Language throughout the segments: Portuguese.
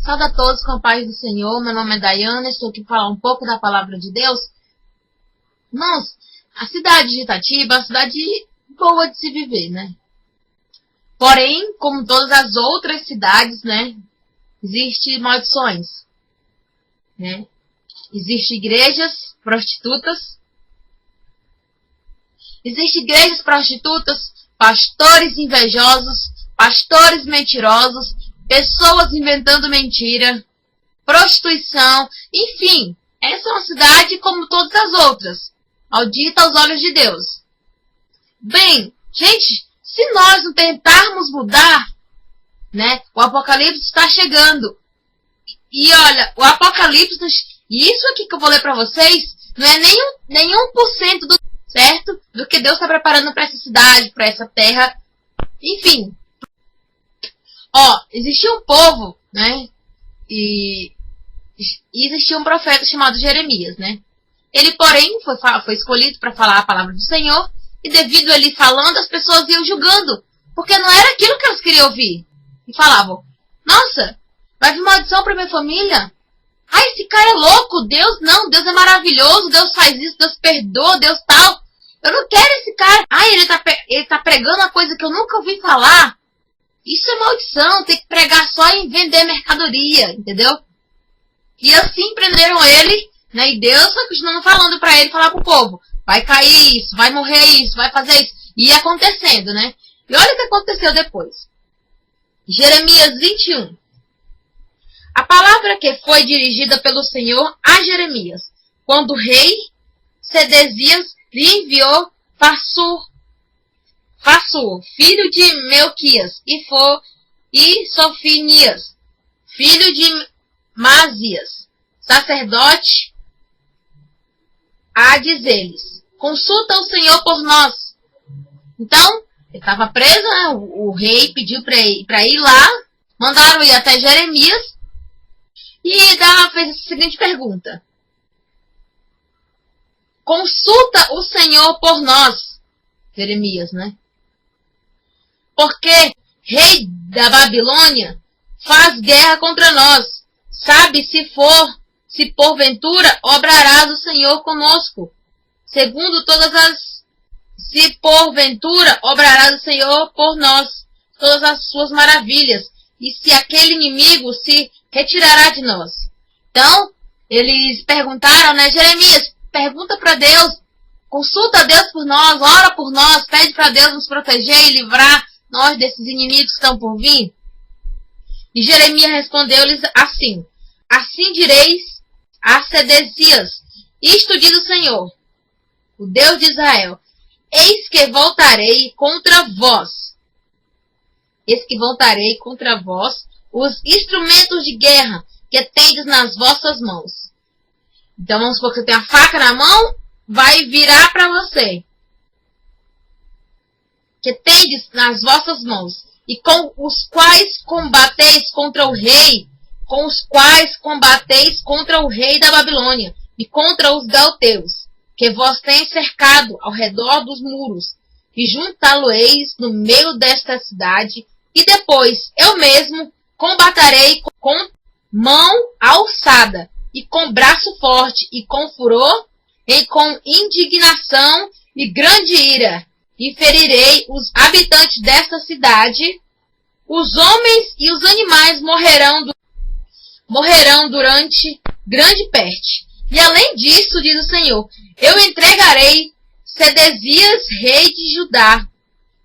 Salve a todos com a paz do Senhor, meu nome é Dayana, estou aqui para falar um pouco da palavra de Deus. Irmãos, a cidade de Itatiba é uma cidade boa de se viver, né? Porém, como todas as outras cidades, né, existem maldições, né? Existem igrejas prostitutas, pastores invejosos, pastores mentirosos, pessoas inventando mentira, prostituição, enfim, essa é uma cidade como todas as outras, maldita aos olhos de Deus. Bem, gente, se nós não tentarmos mudar, né, o Apocalipse está chegando. E olha, o Apocalipse, isso aqui que eu vou ler para vocês, não é nenhum por cento do certo do que Deus está preparando para essa cidade, para essa terra, enfim. Ó, existia um povo, né, e existia um profeta chamado Jeremias, né. Ele, porém, foi escolhido para falar a palavra do Senhor, e devido a ele falando, as pessoas iam julgando, porque não era aquilo que elas queriam ouvir. E falavam, nossa, vai vir maldição para minha família? Ai, esse cara é louco, Deus não, Deus é maravilhoso, Deus faz isso, Deus perdoa, Deus tal. Eu não quero esse cara. Ai, ele tá pregando uma coisa que eu nunca ouvi falar. Isso é maldição, tem que pregar só em vender mercadoria, entendeu? E assim prenderam ele, né? E Deus foi continuando falando pra ele, falar pro povo, vai cair isso, vai morrer isso, vai fazer isso. E ia acontecendo, né? E olha o que aconteceu depois. Jeremias 21. A palavra que foi dirigida pelo Senhor a Jeremias, quando o rei Sedecias lhe enviou Fassur, filho de Melquias, e Sofinias, filho de Masias, sacerdote, a dizer-lhes, consulta o Senhor por nós. Então, ele estava preso, né? O rei pediu para ir lá, mandaram ir até Jeremias, e fez a seguinte pergunta. Consulta o Senhor por nós, Jeremias, né? Porque rei da Babilônia faz guerra contra nós. Sabe se porventura obrarás o Senhor conosco. Se porventura obrarás o Senhor por nós todas as suas maravilhas. E se aquele inimigo se retirará de nós. Então, eles perguntaram, né? Jeremias, pergunta para Deus, consulta a Deus por nós, ora por nós, pede para Deus nos proteger e livrar nós desses inimigos que estão por vir. E Jeremias respondeu-lhes assim, assim direis a Sedecias, isto diz o Senhor, o Deus de Israel, eis que voltarei contra vós os instrumentos de guerra que tendes nas vossas mãos. Então vamos supor que você tem a faca na mão, vai virar para você. Que tendes nas vossas mãos, e com os quais combateis contra o rei, da Babilônia, e contra os galteus, que vós tens cercado ao redor dos muros, e juntá-lo-eis no meio desta cidade, e depois eu mesmo combaterei com mão alçada, e com braço forte, e com furor, e com indignação e grande ira, e ferirei os habitantes desta cidade, os homens e os animais morrerão durante grande peste. E além disso, diz o Senhor, eu entregarei Sedecias, rei de Judá,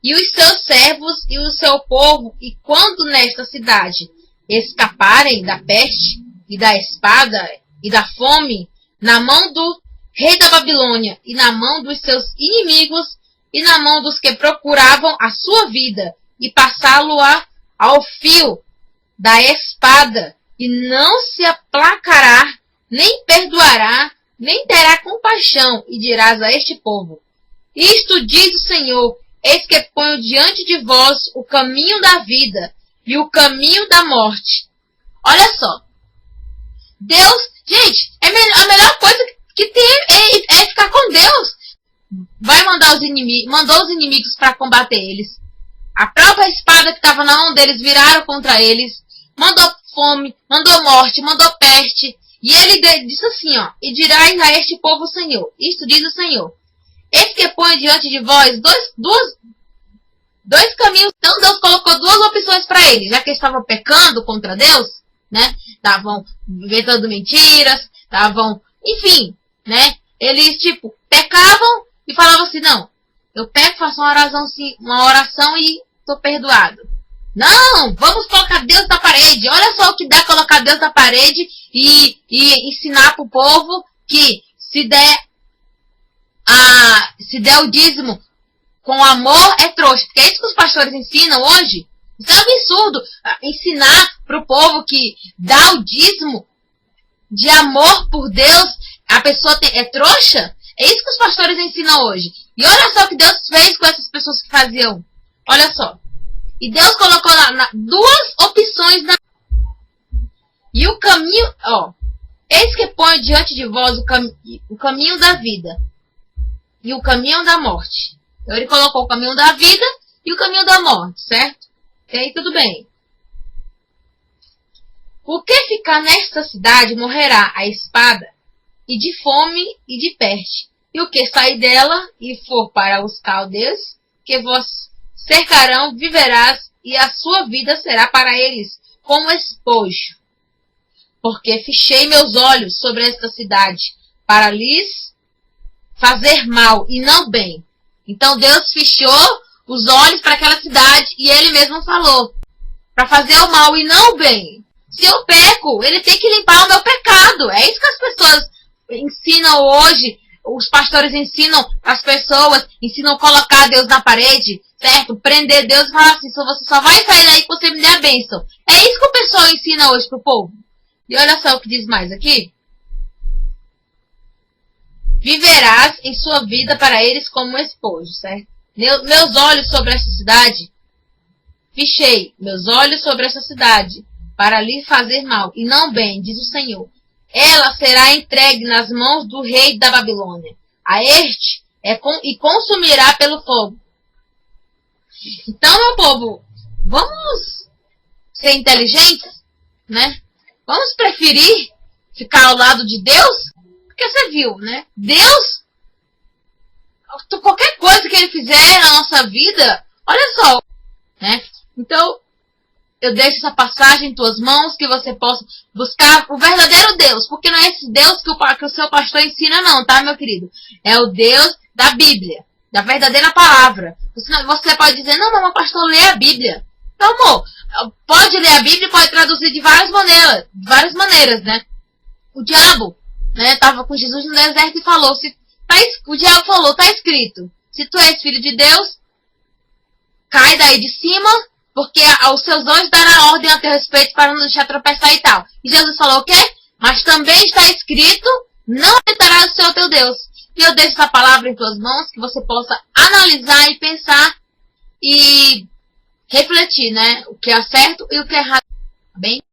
e os seus servos e o seu povo, e quando nesta cidade escaparem da peste, e da espada, e da fome, na mão do rei da Babilônia, e na mão dos seus inimigos, e na mão dos que procuravam a sua vida, e passá-lo-á ao fio da espada, e não se aplacará, nem perdoará, nem terá compaixão, e dirás a este povo, isto diz o Senhor, eis que ponho diante de vós o caminho da vida, e o caminho da morte. Olha só, Deus, gente, a melhor coisa que tem é ficar com Deus. Vai mandar mandou os inimigos para combater eles. A própria espada que estava na mão deles viraram contra eles. Mandou fome, mandou morte, mandou peste. E ele disse assim, ó, e dirás a este povo o Senhor. Isto diz o Senhor. Eis que põe diante de vós dois caminhos. Então Deus colocou duas opções para eles, já que eles estavam pecando contra Deus, né? Estavam inventando mentiras, enfim, né? Eles, pecavam e falavam assim, não, eu pego, faço uma oração e estou perdoado. Não, vamos colocar Deus na parede. Olha só o que dá colocar Deus na parede e ensinar para o povo que se der o dízimo com amor é trouxa. Porque é isso que os pastores ensinam hoje. Isso é um absurdo. Ensinar para o povo que dá o dízimo de amor por Deus, a pessoa é trouxa. É isso que os pastores ensinam hoje. E olha só o que Deus fez com essas pessoas que faziam. Olha só. E Deus colocou duas opções e o caminho, ó. Eis que põe diante de vós o caminho da vida e o caminho da morte. Então ele colocou o caminho da vida e o caminho da morte, certo? E aí tudo bem. O que ficar nesta cidade morrerá a espada, e de fome e de peste. E o que sair dela e for para os caldeus, que vos cercarão, viverás, e a sua vida será para eles como espojo. Porque fichei meus olhos sobre esta cidade, para lhes fazer mal e não bem. Então Deus fechou os olhos para aquela cidade, e ele mesmo falou, para fazer o mal e não o bem. Se eu peco, ele tem que limpar o meu pecado. É isso que as pessoas ensinam hoje. Os pastores ensinam as pessoas, ensinam a colocar Deus na parede, certo? Prender Deus e falar assim, você só vai sair daí que você me der a bênção. É isso que o pessoal ensina hoje pro povo. E olha só o que diz mais aqui. Viverás em sua vida para eles como um esposo, certo? Meus olhos sobre essa cidade, fichei meus olhos sobre essa cidade, para lhe fazer mal, e não bem, diz o Senhor. Ela será entregue nas mãos do rei da Babilônia. A este e consumirá pelo fogo. Então, meu povo, vamos ser inteligentes, né? Vamos preferir ficar ao lado de Deus? Porque você viu, né? Deus, qualquer coisa que ele fizer na nossa vida, olha só, né? Então, eu deixo essa passagem em tuas mãos, que você possa buscar o verdadeiro Deus. Porque não é esse Deus que o seu pastor ensina não, tá, meu querido? É o Deus da Bíblia, da verdadeira palavra. Você pode dizer, não, mas o pastor lê a Bíblia. Então, amor, pode ler a Bíblia e pode traduzir de várias maneiras, né? O diabo, né, estava com Jesus no deserto e falou, o diabo falou, tá escrito, se tu és filho de Deus, cai daí de cima, porque aos seus anjos dará ordem a teu respeito para não deixar tropeçar e tal. E Jesus falou o quê? Mas também está escrito, não tentarás o Senhor teu Deus. E eu deixo essa palavra em tuas mãos, que você possa analisar e pensar e refletir, né? O que é certo e o que é errado. Tá bem?